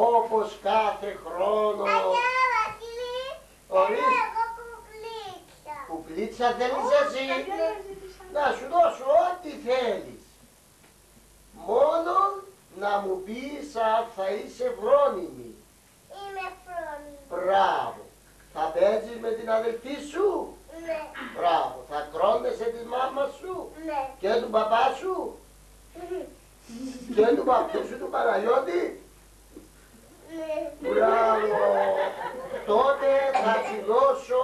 όπως κάθε χρόνο. Αγιά Βασίλη, θέλω εγώ κουκλίτσα. Κουκλίτσα θέλεις εσύ? Να σου δώσω ό,τι θέλεις. Μόνο να μου πεις αν θα είσαι φρόνιμη. Είμαι φρόνιμη. Μπράβο. Θα παίζεις με την αδελφή σου? Ναι. Μπράβο. Θα κρόνεσαι τη μάμα σου? Ναι. Και του παπά σου? Και του παππού σου του Παναγιώτη? Ναι. Μπράβο. Τότε θα σου δώσω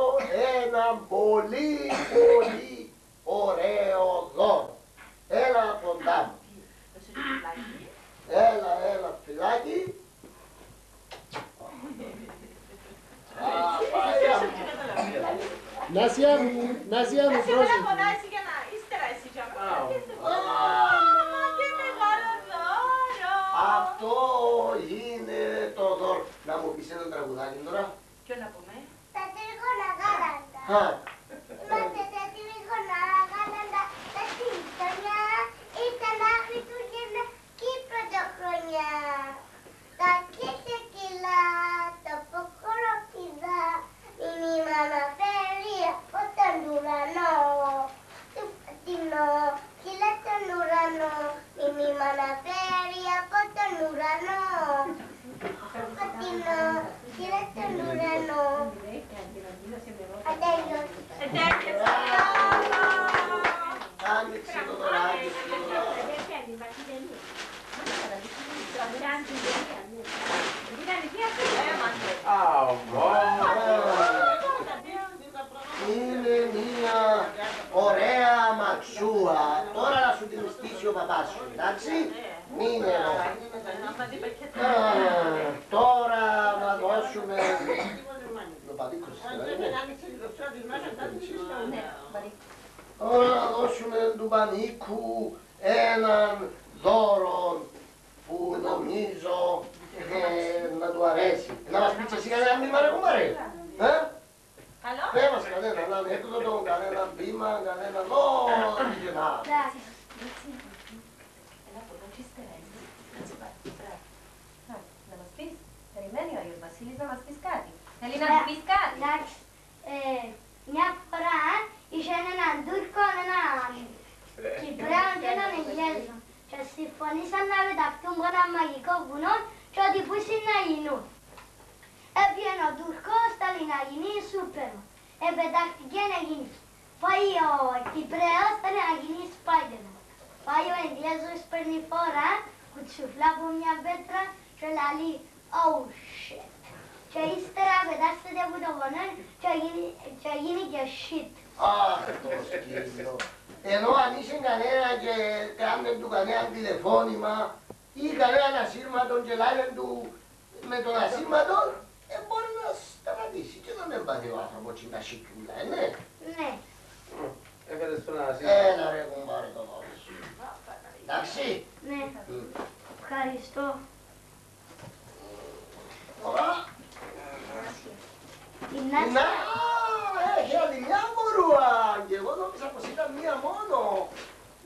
ένα πολύ πολύ ωραίο δώρο. Έλα κοντά μου. Έλα φυλάκι. Νάσια μου, πρόσεχε. Θέλω να φωνάσει για να ύστερα εσύ για και μεγάλο δώρο. Αυτό είναι το δώρο. Να μου πεις ένα τραγουδάκι τώρα. Ποιο να πούμε? Τα τρίγωνα γάλαντα. Είμαστε τα τρίγωνα γάλαντα. Τα σύμπτωνα ήταν Χριστούγεννα και η πρωτοχρονιά. Τα κέσε κιλά, το ποκόρο πηδά. Η μάνα φέρει από τον ουρανό. Του φωτεινό, κυλά τον ουρανό. Η μάνα φέρει από τον ουρανό. Του φωτεινό, κυλά τον ουρανό. Ατέλειωσε. Άνοιξε το δωράκι σου. Είναι μια ωραία μαξούα. Τώρα να σου την στήσει ο παπάς σου, εντάξει? Μην εδώ. Τώρα να δώσουμε... Τώρα να δώσουμε του Πανίκου έναν δώρο που νομίζω να του αρέσει. Να μας πεις εσύ κανένα μήνυμα ρε κουμπάρε. Καλό? Πες μας κανένα ανέκδοτο, κανένα βήμα, κανένα νόμιζενα. Να μας πεις, περιμένει ο Άγιος Βασίλης να μας πεις κάτι. Θέλει να του πεις κάτι. Εντάξει, μια φορά είχε έναν Τούρκο, έναν Κυπρέο και έναν Εγγλέζο και συμφωνήσαν να πεταχτούν από ένα μαγικό βουνό και ότι πού να γίνουν. Έπιανε ο Τούρκος, θέλει να γίνει Σούπερμαν. Πετάχτηκε να γίνει. Πάει ο Κυπρέος, θέλει να γίνει Spider-Man. Πάει ο Εγγλέζος, παίρνει φορά, κουτσουφλά από μια πέτρα και λέει «Oh shit». Και ύστερα πετάσσεται από το βουνό και γίνει και shit. Αχ, το σκύλο. Ενώ αν είσαι κανένα και κάνουν του κανένα τηλεφώνημα ή κανένα ασύρματο και λένε του με τον ασύρματο, μπορεί να σταματήσει και να μην πάει ο άνθρωπος και να σηκούλα, ναι. Ναι. Έφερες τον ασύρματο. Έλα ρε κουμπάρε το δώρο σου. Εντάξει. Ναι. Ευχαριστώ. Ωραία. Να, έχει άλλη μια κορούα και εγώ νόμιζα πως ήταν μία μόνο.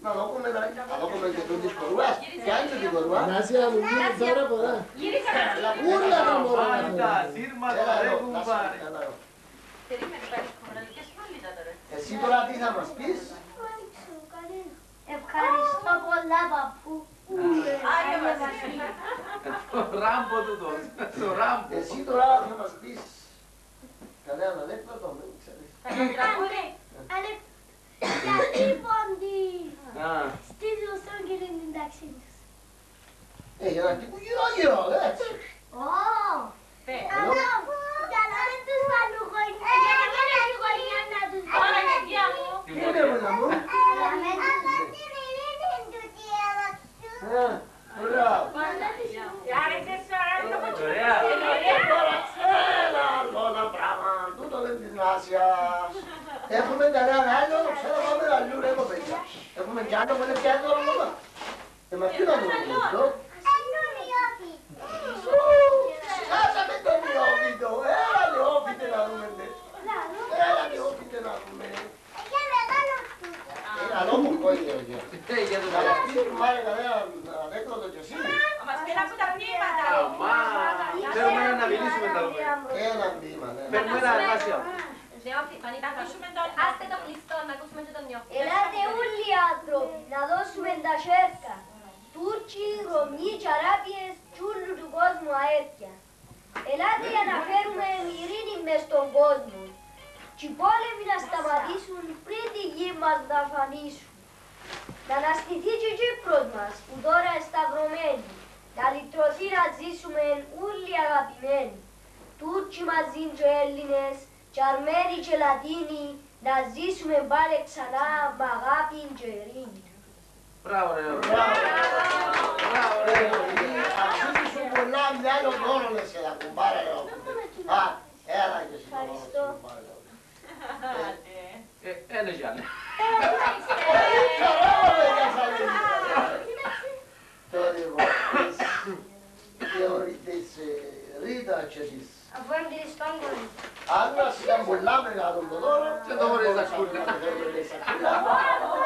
Να δούμε και τούτης κορούας. Ποια είναι την κορούα? Νάσια μου, γύρω τώρα πολλά. Γύρισα να Ούλα τα μωρά. Πάντα, σύρματα, ρε κουμπάρε. περίμενε πάλι κομμεναλικές μάλιστα τώρα. Εσύ τώρα τι θα μας πεις? ευχαριστώ πολλά παππού. Άγιο Βασίλη. Το ράμπο τούτος, το ράμπο. Εσύ τώρα θα μας πεις κανένα ανέκδοτο, δεν ξέρεις. Θα το τραγούδι. Γιατί πόντι Α, στη ζωστόν και την τάξη τους. Για να τύπου γύρω, έτσι. Πε. Αλλά καλά δεν τους βάλουν γονιά. Γιατί δεν έχει γονιά να τους Τώρα βάλουν. παιδιά μου. Τι είναι μόνα μου? Αλλά τι είναι τούτη αμαξού. Μπράβο. Άρεσες τώρα το ωραία. Τώρα ένα άλλο ένα πράγμα, τούτο δεν της Νάσιας. Έχουμε κανέναν άλλο, ξέρω εγώ με αλλού ρε παιδιά. Έχουμε κι άλλο που είναι πια εδώ ακόμα. Μα ποιο να δούμε αυτό? Χάσαμε τον Ιώβιτο, έλα Ιώβιτε να δούμε. Έλα Ιώβιτε να δούμε. Καλό μου κόλλιο. Για το Αλλά αυτή που μάρε κανένα ανέκδοτο κι εσύ. Μας πήρα από τα μνήματα. Αμά. Έναν βήμα, ναι. Παίρνουμε ένα εργάσιο. Νιώθει, Φανίτα, άστε το κλειστό να ακούσουμε και τον νιώθει. Ελάτε όλοι οι άνθρωποι να δώσουμε τα σέρκα. Τούρκοι, Ρωμοί και Αράπιες κι όλου του κόσμου αέρια. Ελάτε για να φέρουμε ειρήνη μες στον κόσμο. Κι οι πόλεμοι να σταματήσουν πριν τη γη μας να φανίσουν. Να αναστηθεί και η Κύπρος μας που τώρα εσταυρωμένη. Να λυτρωθεί να ζήσουμε όλοι αγαπημένοι. Τούρκοι μαζί και Έλληνες, και Αρμένοι και Λατίνοι, να ζήσουμε πάλι ξανά με αγάπη και ειρήνη. Μπράβο ρε. Μπράβο ρε. Αυτή σου πολλά μυαλό μόνο σε τα κουμπάρα ρε. Α, έλα και εσύ. Ευχαριστώ. Ένα Γιάννη. Της Ρίτα και της Αφού εμπειριστόν κολλή. Άννας ήταν πολλά μεγάλο το δώρο. Και το χωρίς σακούλα.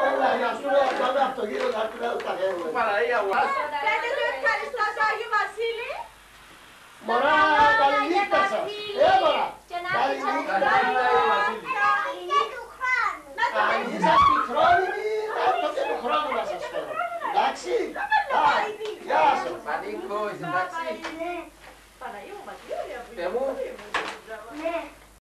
Έλα, για σου λέω, πάμε από το γύρο να του λέω τα φέρουμε. Παναγία μου. Λέτε του ευχαριστώ στο Άγιο Βασίλη. Μωρά, καλή νύχτα σας. Μωρά. Και να Καλή σας νύχτα.